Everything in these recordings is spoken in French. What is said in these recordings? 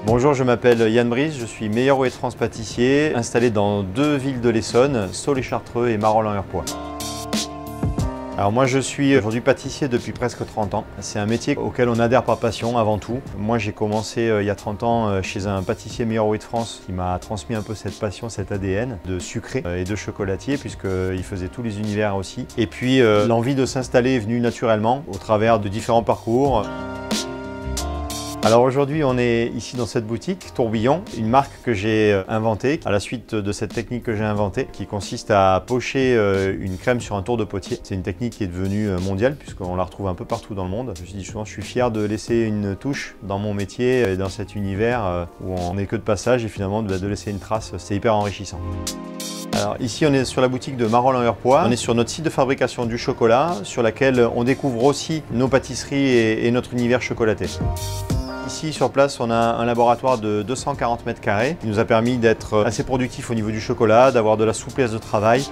Bonjour, je m'appelle Yann Brice, je suis meilleur rouet de France pâtissier, installé dans 2 villes de l'Essonne, Saulx-lès-Chartreux et Marolles-en-Hurepoix. Alors moi je suis aujourd'hui pâtissier depuis presque 30 ans. C'est un métier auquel on adhère par passion avant tout. Moi j'ai commencé il y a 30 ans chez un pâtissier meilleur rouet de France qui m'a transmis un peu cette passion, cet ADN de sucré et de chocolatier puisqu'il faisait tous les univers aussi. Et puis l'envie de s'installer est venue naturellement au travers de différents parcours. Alors aujourd'hui on est ici dans cette boutique Tourbillon, une marque que j'ai inventée à la suite de cette technique que j'ai inventée qui consiste à pocher une crème sur un tour de potier. C'est une technique qui est devenue mondiale puisqu'on la retrouve un peu partout dans le monde. Je dis souvent je suis fier de laisser une touche dans mon métier et dans cet univers où on n'est que de passage et finalement de laisser une trace, c'est hyper enrichissant. Alors ici on est sur la boutique de Marolles-en-Hurepoix, on est sur notre site de fabrication du chocolat sur laquelle on découvre aussi nos pâtisseries et notre univers chocolaté. Ici sur place on a un laboratoire de 240 mètres carrés qui nous a permis d'être assez productif au niveau du chocolat, d'avoir de la souplesse de travail.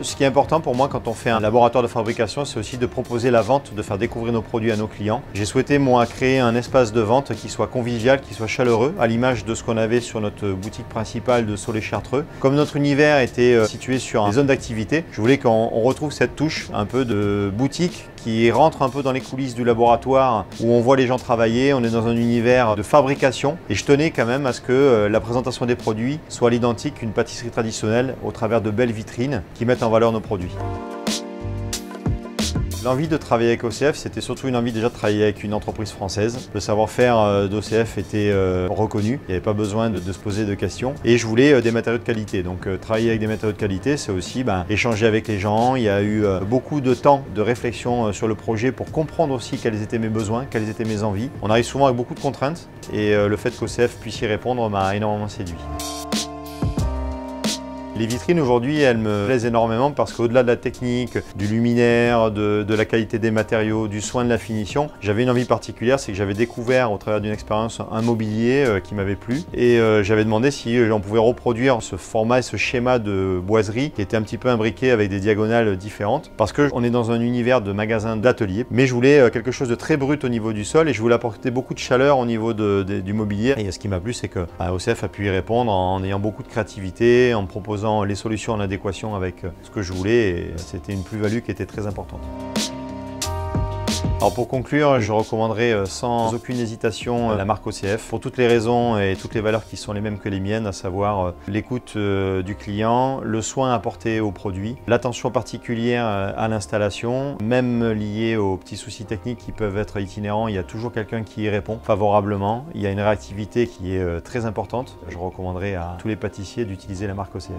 Ce qui est important pour moi quand on fait un laboratoire de fabrication, c'est aussi de proposer la vente, de faire découvrir nos produits à nos clients. J'ai souhaité moi créer un espace de vente qui soit convivial, qui soit chaleureux, à l'image de ce qu'on avait sur notre boutique principale de Saulx-lès-Chartreux. Comme notre univers était situé sur une zone d'activité, je voulais qu'on retrouve cette touche un peu de boutique qui rentre un peu dans les coulisses du laboratoire où on voit les gens travailler, on est dans un univers de fabrication et je tenais quand même à ce que la présentation des produits soit à l'identique qu'une pâtisserie traditionnelle au travers de belles vitrines qui mettent en valeur nos produits. L'envie de travailler avec OCF, c'était surtout une envie déjà de travailler avec une entreprise française. Le savoir-faire d'OCF était reconnu, il n'y avait pas besoin de se poser de questions. Et je voulais des matériaux de qualité. Donc travailler avec des matériaux de qualité, c'est aussi échanger avec les gens. Il y a eu beaucoup de temps de réflexion sur le projet pour comprendre aussi quels étaient mes besoins, quelles étaient mes envies. On arrive souvent avec beaucoup de contraintes et le fait qu'OCF puisse y répondre m'a énormément séduit. Les vitrines aujourd'hui, elles me plaisent énormément parce qu'au-delà de la technique, du luminaire, de la qualité des matériaux, du soin de la finition, j'avais une envie particulière, c'est que j'avais découvert au travers d'une expérience un mobilier qui m'avait plu et j'avais demandé si on pouvait reproduire ce format et ce schéma de boiserie qui était un petit peu imbriqué avec des diagonales différentes parce qu'on est dans un univers de magasin d'atelier, mais je voulais quelque chose de très brut au niveau du sol et je voulais apporter beaucoup de chaleur au niveau du mobilier. Et ce qui m'a plu, c'est que OCF a pu y répondre en ayant beaucoup de créativité, en me proposant les solutions en adéquation avec ce que je voulais et c'était une plus-value qui était très importante. Alors pour conclure, je recommanderais sans aucune hésitation la marque OCF pour toutes les raisons et toutes les valeurs qui sont les mêmes que les miennes, à savoir l'écoute du client, le soin apporté au produit, l'attention particulière à l'installation, même liée aux petits soucis techniques qui peuvent être itinérants, il y a toujours quelqu'un qui y répond favorablement. Il y a une réactivité qui est très importante. Je recommanderais à tous les pâtissiers d'utiliser la marque OCF.